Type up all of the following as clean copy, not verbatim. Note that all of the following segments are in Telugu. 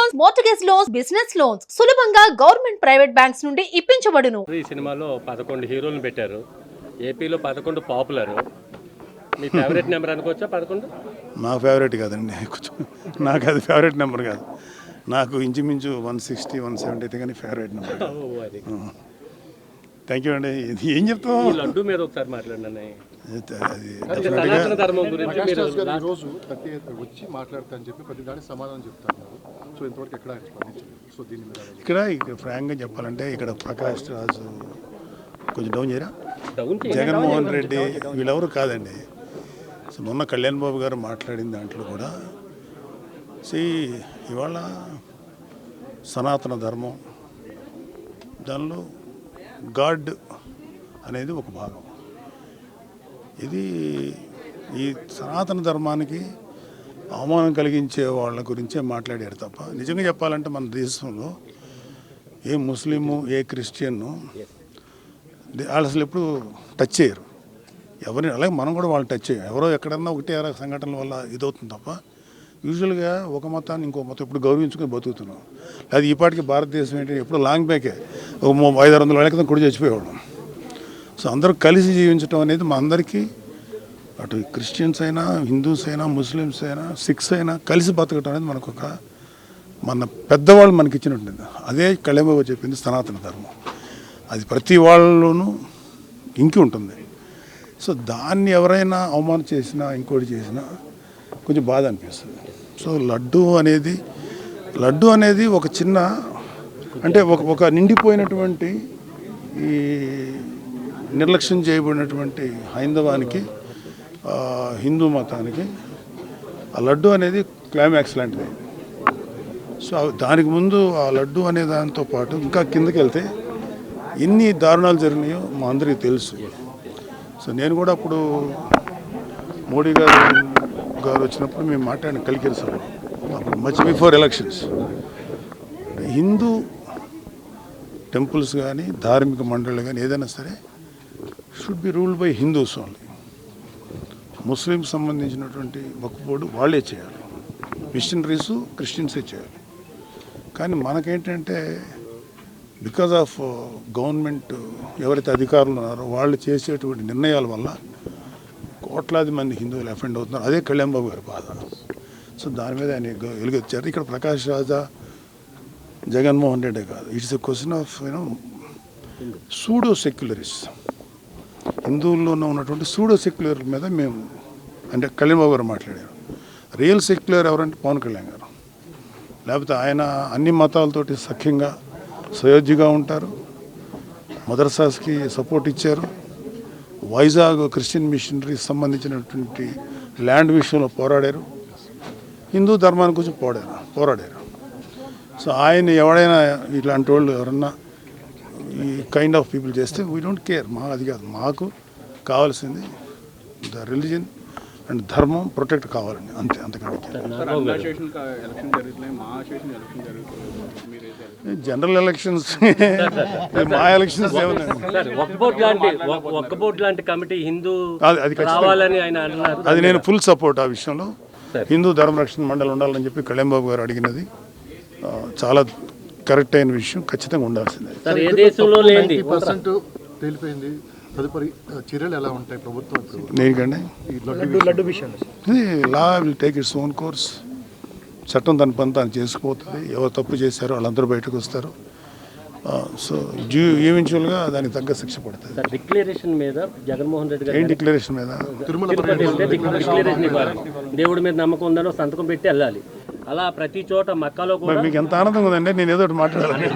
Loans, mortgage loans, business loans సులభంగా గవర్నమెంట్ ప్రైవేట్ బ్యాంక్స్ నుండి ఇప్పించబడును. ఈ సినిమాలో 11 హీరోలను పెట్టారు. ఏపీలో 11 పాపులర్. మీ ఫేవరెట్ నెంబర్ అనుకోవచ్చా 11? నా ఫేవరెట్ కాదండి, కొంచెం నాకు అది ఫేవరెట్ నెంబర్ కాదు. నాకు ఇంచుమించు 160, 170 అయితే కానీ ఫేవరెట్ నెంబర్. థ్యాంక్ యూ అండి. ఇది ఏం చెప్తాం, లడ్డు మీద ఒకసారి మాట్లాడండి. అది సనాతన ధర్మం గురించి మీరు రోజు ప్రతి వచ్చి మాట్లాడతానని చెప్పి ప్రతి దానికి సమాధానం చెప్తారు. సో ఇంతవరకు ఎక్కడ సో దీని మీద ఇక్కడ ఫ్రాంక్గా చెప్పాలంటే ఇక్కడ ప్రకాష్ రాజు కొంచెం డౌన్ చేయరా, డౌన్ జగన్మోహన్ రెడ్డి వీళ్ళెవరు కాదండి. సో మొన్న కళ్యాణ్ బాబు గారు మాట్లాడిన దాంట్లో కూడా ఇవాళ సనాతన ధర్మం, దానిలో గాడ్ అనేది ఒక భాగం. ఇది ఈ సనాతన ధర్మానికి అవమానం కలిగించే వాళ్ళ గురించే మాట్లాడారు తప్ప, నిజంగా చెప్పాలంటే మన దేశంలో ఏ ముస్లిము ఏ క్రిస్టియన్ను వాళ్ళు అసలు ఎప్పుడు టచ్ చేయరు ఎవరిని. అలాగే మనం కూడా వాళ్ళు టచ్ చేయం. ఎవరో ఎక్కడన్నా ఒకటే సంఘటనల వల్ల ఇదవుతుంది తప్ప యూజువల్గా ఒక మతాన్ని ఇంకో మతం ఇప్పుడు గౌరవించుకొని బతుకుతున్నాం. అది ఈపాటికి భారతదేశం ఏంటంటే ఎప్పుడు లాంగ్ బ్యాకే ఒక 500-600 ఏళ్ళ క్రితం కూడా చచ్చిపోయేవాళ్ళం. సో అందరూ కలిసి జీవించడం అనేది మా అందరికీ, అటు క్రిస్టియన్స్ అయినా, హిందూస్ అయినా, ముస్లిమ్స్ అయినా, సిఖ్స్ అయినా కలిసి బతకడం అనేది మనకు మన పెద్దవాళ్ళు మనకి ఇచ్చినట్టుంది. అదే కళ్యాణ్ బాబు చెప్పింది సనాతన ధర్మం. అది ప్రతి వాళ్ళలోనూ ఇంకి ఉంటుంది. సో దాన్ని ఎవరైనా అవమానం చేసినా ఇంకోటి చేసినా కొంచెం బాధ అనిపిస్తుంది. సో లడ్డు అనేది ఒక చిన్న అంటే ఒక నిండిపోయినటువంటి ఈ నిర్లక్ష్యం చేయబడినటువంటి హైందవానికి, హిందూ మతానికి ఆ లడ్డు అనేది క్లైమాక్స్ లాంటిది. సో దానికి ముందు ఆ లడ్డు అనే దాంతో పాటు ఇంకా కిందకి వెళ్తే ఎన్ని దారుణాలు జరిగినాయో మా అందరికీ తెలుసు. సో నేను కూడా అప్పుడు మోడీ గారు వచ్చినప్పుడు మేము మాట్లాడిన కలికిరి సభలో, అప్పుడు much before elections, Hindu temples కానీ ధార్మిక మండళ్ళు కానీ ఏదైనా సరే should be ruled by Hindus only. Muslims సంబంధించినటువంటి వక్ఫ్ బోర్డు వాళ్ళే చేయాలి, మిషనరీసు క్రిస్టియన్సే చేయాలి. కానీ మనకేంటంటే బికాజ్ ఆఫ్ గవర్నమెంట్ ఎవరైతే అధికారులు ఉన్నారో వాళ్ళు చేసేటువంటి నిర్ణయాల వల్ల కోట్లాది మంది హిందువులు అఫెండ్ అవుతున్నారు. అదే కళ్యాణ్ బాబు గారి బాధ. సో దాని మీద ఆయన వెలుగొచ్చారు. ఇక్కడ ప్రకాష్ రాజా, జగన్మోహన్ రెడ్డి కాదు, it's a question of pseudo secularist. హిందువుల్లోనే ఉన్నటువంటి సూడో సెక్యులర్ మీద మేము అంటే కళ్యాణ్ బాబు గారు మాట్లాడారు. రియల్ సెక్యులర్ ఎవరంటే పవన్ కళ్యాణ్ గారు. లేకపోతే ఆయన అన్ని మతాలతోటి సఖ్యంగా సయోధ్యగా ఉంటారు, మదర్సాస్కి సపోర్ట్ ఇచ్చారు, వైజాగ్ క్రిస్టియన్ మిషనరీకి సంబంధించినటువంటి ల్యాండ్ విషయంలో పోరాడారు, హిందూ ధర్మాన్ని గురించి పోరాడారు. సో ఆయన ఎవడైనా ఇట్లాంటి వాళ్ళు ఎవరన్నా ఈ కైండ్ ఆఫ్ పీపుల్ చేస్తే వీ డోంట్ కేర్. అది కాదు, మాకు కావాల్సింది ద రిలీజన్ అండ్ ధర్మం ప్రొటెక్ట్ కావాలండి, అంతే. అంతకంటే జనరల్ ఎలక్షన్స్ మా ఎలక్షన్స్ లాంటి కమిటీ హిందూ అది నేను ఫుల్ సపోర్ట్. ఆ విషయంలో హిందూ ధర్మరక్షణ మండలి ఉండాలని చెప్పి కళ్యాణ్ బాబు గారు అడిగినది చాలా కరెక్ట్ అయిన విషయం, ఖచ్చితంగా ఉండాల్సిందే. తెలిపోయింది. తదుపరి చర్యలు ఎలా ఉంటాయి ప్రభుత్వం? దేనికండి? Law will take its own course. చట్టం తన పని తాను చేసుకుపోతుంది. ఎవరు తప్పు చేశారో వాళ్ళందరూ బయటకు వస్తారు. సో ఈవెన్చువల్గా దానికి తగ్గ శిక్ష పడుతుంది. డిక్లరేషన్ మీద జగన్మోహన్ రెడ్డి గారు ఏం డిక్లరేషన్ మీద? డిక్లరేషన్ ఇవ్వాలి. దేవుడి మీద నమ్మకం ఉందని సంతకం పెట్టి వెళ్ళాలి. అలా ప్రతి చోట మక్కాలో కూడా. మీకు ఎంత ఆనందంగా ఉందండి, నేను ఏదో మాట్లాడాలి.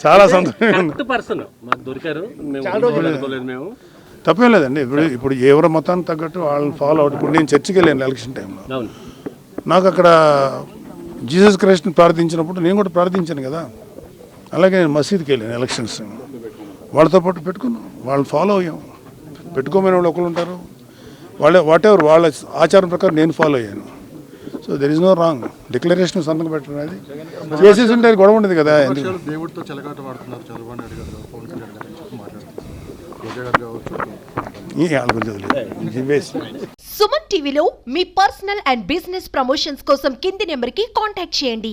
చాలా సంతోషం. పర్సన్ మాకు దొరికారు, మేము తప్పేం లేదండి. ఇప్పుడు ఎవరి మతానికి తగ్గట్టు వాళ్ళని ఫాలో అవుట్. ఇప్పుడు నేను చర్చికి వెళ్ళాను ఎలక్షన్ టైంలో. నాకు అక్కడ జీసస్ క్రైస్ట్ని ప్రార్థించినప్పుడు నేను కూడా ప్రార్థించాను కదా. అలాగే నేను మసీద్కి వెళ్ళాను ఎలక్షన్స్. వాళ్ళతో పాటు పెట్టుకున్నాం, వాళ్ళు ఫాలో అయ్యాం. పెట్టుకోమని వాళ్ళు ఒకరు ఉంటారు, వాళ్ళే వాటెవర్ వాళ్ళ ఆచారం ప్రకారం నేను ఫాలో అయ్యాను. So there is no wrong. Declaration సంతకం పెట్టడం అది చేసేసి ఉంటే గొడవ ఉండదు కదా. దేవుడితో చెలగాట వాడుతున్నారు చంద్రబాబు నాయుడు గారు, పవన్ కళ్యాణ్ గారు మాట్లాడుతున్నారు. రోజా గారు కావచ్చు. ఈ వాళ్ళ గురించి వదిలేదు. చెప్పేసి సుమన్ టీవీలో మీ పర్సనల్ అండ్ బిజినెస్ ప్రమోషన్స్ కోసం కింది నెంబర్కి కాంటాక్ట్ చేయండి.